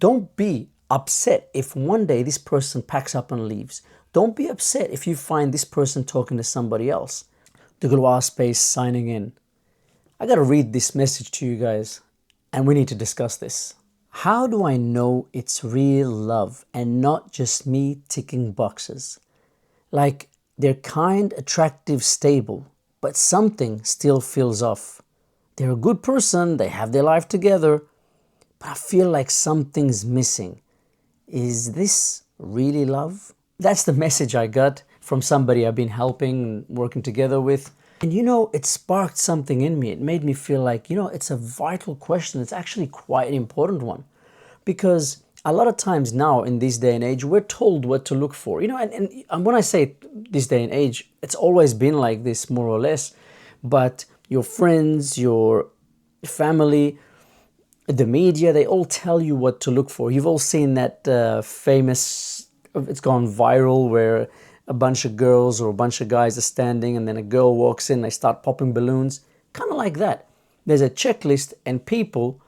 don't be upset if one day this person packs up and leaves. Don't be upset if you find this person talking to somebody else. DegloireSpace signing in. I gotta read this message to you guys, and we need to discuss this. How do I know it's real love and not just me ticking boxes? Like, they're kind, attractive, stable, but something still feels off. They're a good person, they have their life together, but I feel like something's missing. Is this really love? That's the message I got from somebody I've been helping, working together with. And it sparked something in me. It made me feel like, it's a vital question. It's actually quite an important one. Because a lot of times now in this day and age, we're told what to look for. And when I say this day and age, it's always been like this, more or less. But your friends, your family, the media, they all tell you what to look for. You've all seen that famous, it's gone viral, where a bunch of girls or a bunch of guys are standing and then a girl walks in, they start popping balloons. Kind of like that. There's a checklist and people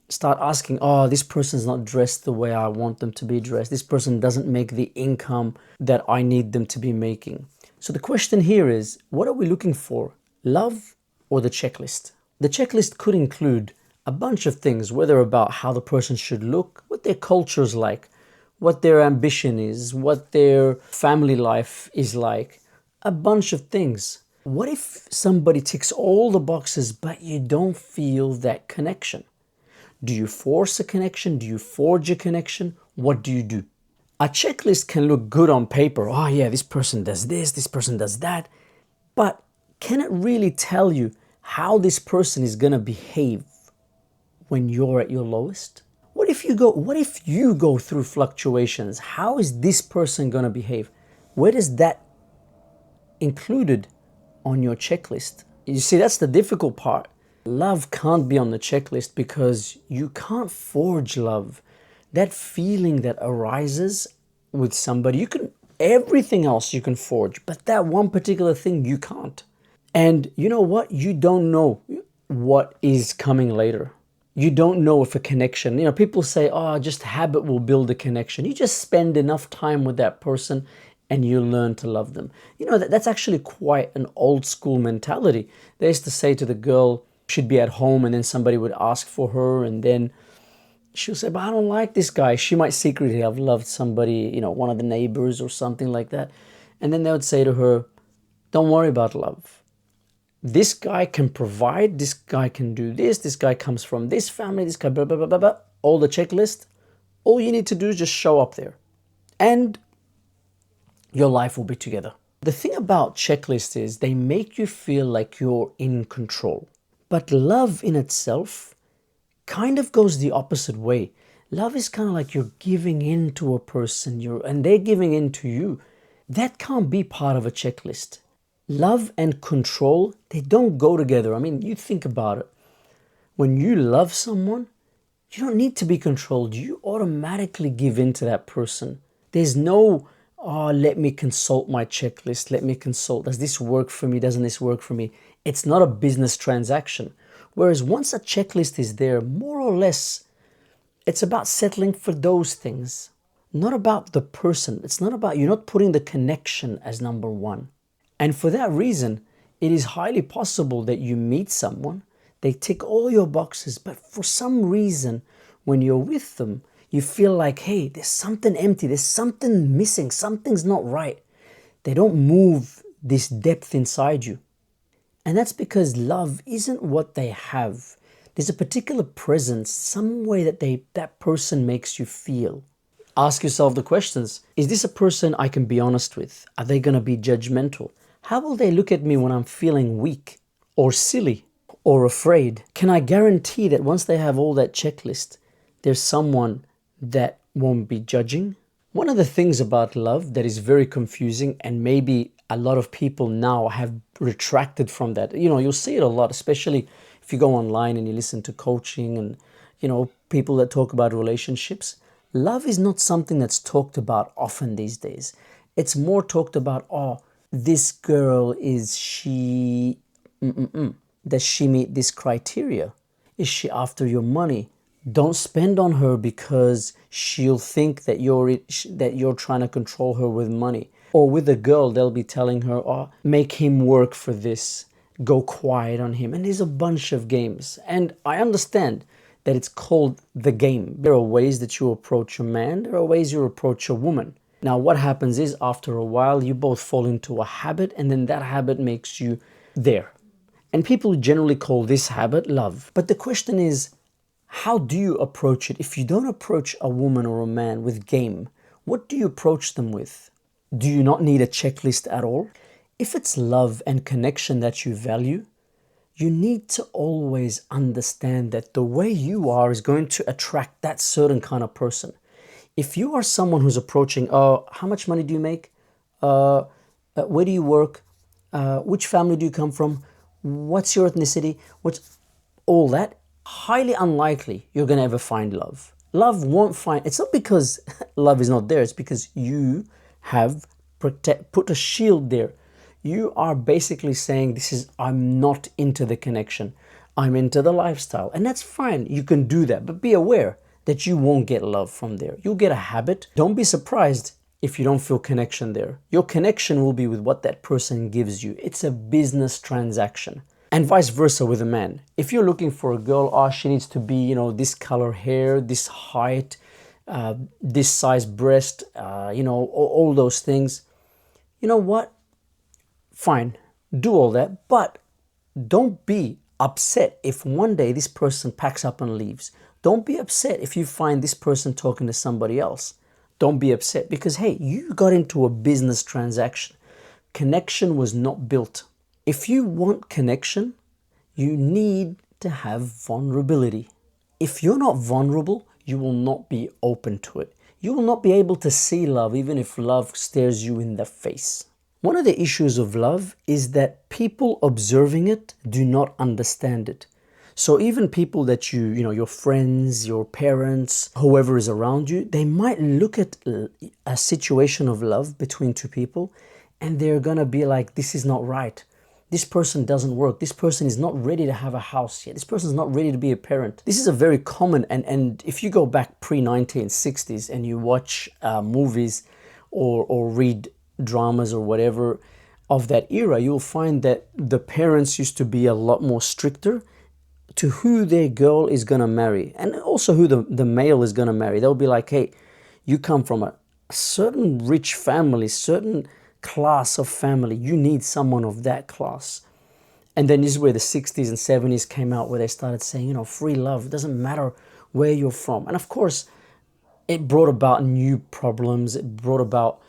start asking, oh, this person's not dressed the way I want them to be dressed. This person doesn't make the income that I need them to be making. So the question here is, what are we looking for? Love or the checklist? The checklist could include a bunch of things, whether about how the person should look, what their culture is like, what their ambition is, what their family life is like, a bunch of things. What if somebody ticks all the boxes, but you don't feel that connection? Do you force a connection? Do you forge a connection? What do you do? A checklist can look good on paper. Oh yeah, this person does this person does that. But can it really tell you how this person is going to behave when you're at your lowest? What if you go through fluctuations? How is this person going to behave? Where is that included on your checklist? You see, that's the difficult part. Love can't be on the checklist because you can't forge love. That feeling that arises with somebody, everything else you can forge, but that one particular thing you can't. And you know what? You don't know what is coming later. You don't know if a connection, people say, oh, just habit will build a connection. You just spend enough time with that person and you learn to love them. That's actually quite an old school mentality. They used to say to the girl, she'd be at home and then somebody would ask for her and then she'll say, but I don't like this guy. She might secretly have loved somebody, one of the neighbors or something like that. And then they would say to her, don't worry about love. This guy can provide, this guy can do this guy comes from this family, this guy, blah, blah, blah, blah, blah. All the checklist. All you need to do is just show up there. And your life will be together. The thing about checklists is they make you feel like you're in control. But love in itself kind of goes the opposite way. Love is kind of like you're giving in to a person, and they're giving in to you. That can't be part of a checklist. Love and control, they don't go together. I mean, you think about it. When you love someone, you don't need to be controlled. You automatically give in to that person. There's no, oh, let me consult my checklist. Let me consult. Does this work for me? Doesn't this work for me? It's not a business transaction. Whereas once a checklist is there, more or less, it's about settling for those things. Not about the person. It's not about, you're not putting the connection as number one. And for that reason, it is highly possible that you meet someone, they tick all your boxes, but for some reason, when you're with them, you feel like, hey, there's something empty, there's something missing, something's not right. They don't move this depth inside you. And that's because love isn't what they have. There's a particular presence, some way that person makes you feel. Ask yourself the questions. Is this a person I can be honest with? Are they going to be judgmental? How will they look at me when I'm feeling weak or silly or afraid? Can I guarantee that once they have all that checklist, there's someone that won't be judging? One of the things about love that is very confusing, and maybe a lot of people now have retracted from that. You'll see it a lot, especially if you go online and you listen to coaching and, people that talk about relationships. Love is not something that's talked about often these days. It's more talked about, oh, this girl, does she meet this criteria? Is she after your money? Don't spend on her because she'll think that you're trying to control her with money. Or with a girl, they'll be telling her, "Oh, make him work for this. Go quiet on him." And there's a bunch of games. And I understand that it's called the game. There are ways that you approach a man, there are ways you approach a woman. Now, what happens is after a while, you both fall into a habit, and then that habit makes you there. And people generally call this habit love. But the question is, how do you approach it? If you don't approach a woman or a man with game, what do you approach them with? Do you not need a checklist at all? If it's love and connection that you value, you need to always understand that the way you are is going to attract that certain kind of person. If you are someone who's approaching, how much money do you make? Where do you work? Which family do you come from? What's your ethnicity? What's all that? Highly unlikely you're going to ever find love. Love won't find, it's not because love is not there, it's because you have put a shield there. You are basically saying, I'm not into the connection. I'm into the lifestyle. And that's fine. You can do that. But be aware that you won't get love from there. You'll get a habit. Don't be surprised if you don't feel connection there. Your connection will be with what that person gives you. It's a business transaction. And vice versa with a man. If you're looking for a girl, she needs to be, this color hair, this height, this size breast, all those things. You know what? Fine, do all that, but don't be upset if one day this person packs up and leaves. Don't be upset if you find this person talking to somebody else. Don't be upset because, hey, you got into a business transaction. Connection was not built. If you want connection, you need to have vulnerability. If you're not vulnerable, you will not be open to it. You will not be able to see love even if love stares you in the face. One of the issues of love is that people observing it do not understand it. So even people that your friends, your parents, whoever is around you, they might look at a situation of love between two people and they're gonna be like, this is not right. This person doesn't work. This person is not ready to have a house yet. This person is not ready to be a parent. This is a very common, and if you go back pre-1960s and you watch movies or read dramas or whatever of that era, you'll find that the parents used to be a lot more stricter to who their girl is going to marry, and also who the male is going to marry. They'll be like, hey, you come from a certain rich family, certain class of family, you need someone of that class. And then this is where the 60s and 70s came out, where they started saying, free love, it doesn't matter where you're from. And of course, it brought about new problems. It brought about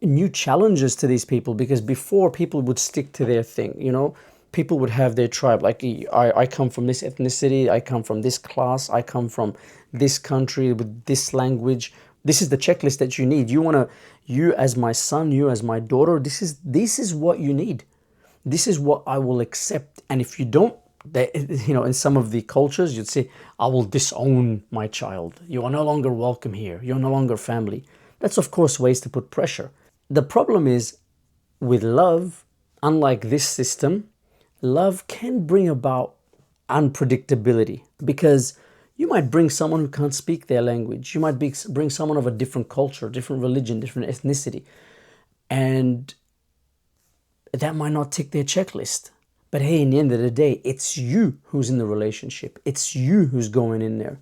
new challenges to these people, because before people would stick to their thing, people would have their tribe. Like, I come from this ethnicity, I come from this class, I come from this country with this language. This is the checklist that you need. You as my son, you as my daughter, this is what you need. This is what I will accept. And if you don't, in some of the cultures, you'd say, I will disown my child. You are no longer welcome here. You're no longer family. That's, of course, ways to put pressure. The problem is with love, unlike this system, love can bring about unpredictability, because you might bring someone who can't speak their language. You might bring someone of a different culture, different religion, different ethnicity, and that might not tick their checklist. But hey, in the end of the day, it's you who's in the relationship. It's you who's going in there.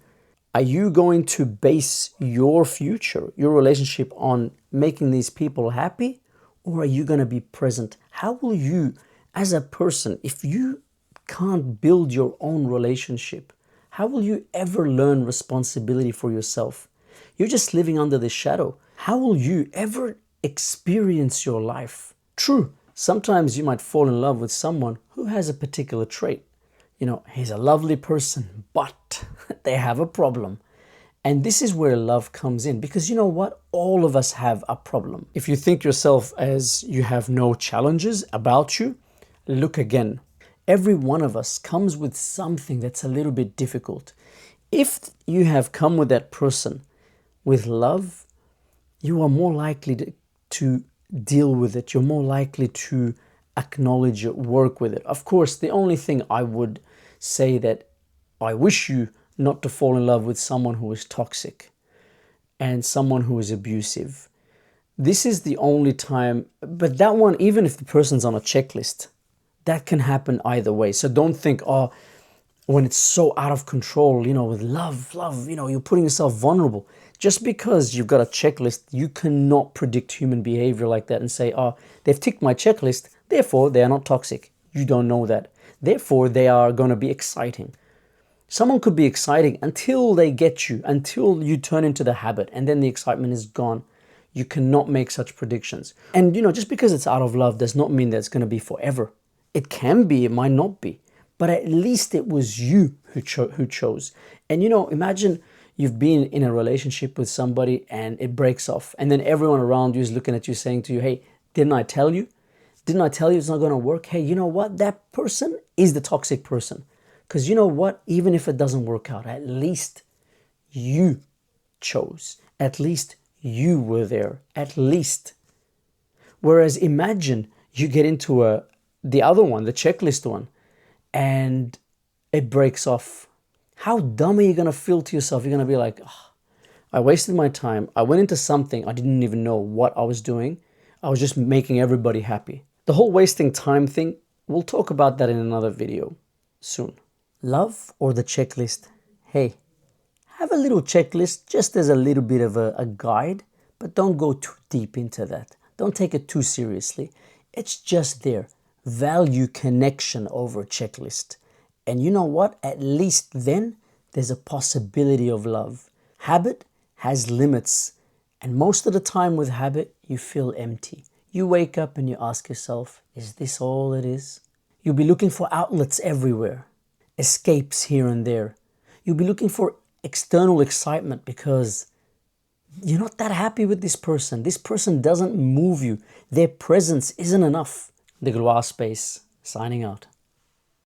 Are you going to base your future, your relationship, on making these people happy? Or are you going to be present? How will you, as a person, if you can't build your own relationship, how will you ever learn responsibility for yourself? You're just living under the shadow. How will you ever experience your life? True, sometimes you might fall in love with someone who has a particular trait. He's a lovely person, but they have a problem. And this is where love comes in, because you know what? All of us have a problem. If you think yourself as you have no challenges about you, look again. Every one of us comes with something that's a little bit difficult. If you have come with that person with love, you are more likely to deal with it. You're more likely to acknowledge it, work with it. Of course, the only thing I would say that I wish you not to fall in love with someone who is toxic and someone who is abusive. This is the only time, but that one, even if the person's on a checklist, that can happen either way. So don't think, oh, when it's so out of control, with love, you're putting yourself vulnerable. Just because you've got a checklist, you cannot predict human behavior like that and say, oh, they've ticked my checklist, therefore they are not toxic. You don't know that. Therefore, they are going to be exciting. Someone could be exciting until they get you, until you turn into the habit, and then the excitement is gone. You cannot make such predictions. And, just because it's out of love does not mean that it's going to be forever. It can be, it might not be. But at least it was you who chose. And, imagine you've been in a relationship with somebody and it breaks off. And then everyone around you is looking at you saying to you, hey, didn't I tell you? Didn't I tell you it's not going to work? Hey, you know what? That person is the toxic person. Because you know what? Even if it doesn't work out, at least you chose. At least you were there. At least. Whereas imagine you get into the other one, the checklist one, and it breaks off. How dumb are you going to feel to yourself? You're going to be like, oh, I wasted my time. I went into something I didn't even know what I was doing. I was just making everybody happy. The whole wasting time thing, we'll talk about that in another video soon. Love or the checklist? Hey, have a little checklist just as a little bit of a guide, but don't go too deep into that. Don't take it too seriously. It's just there. Value connection over checklist. And you know what? At least then there's a possibility of love. Habit has limits. And most of the time with habit, you feel empty. You wake up and you ask yourself, is this all it is? You'll be looking for outlets everywhere. Escapes here and there. You'll be looking for external excitement because you're not that happy with this person. This person doesn't move you. Their presence isn't enough. DegloireSpace, signing out.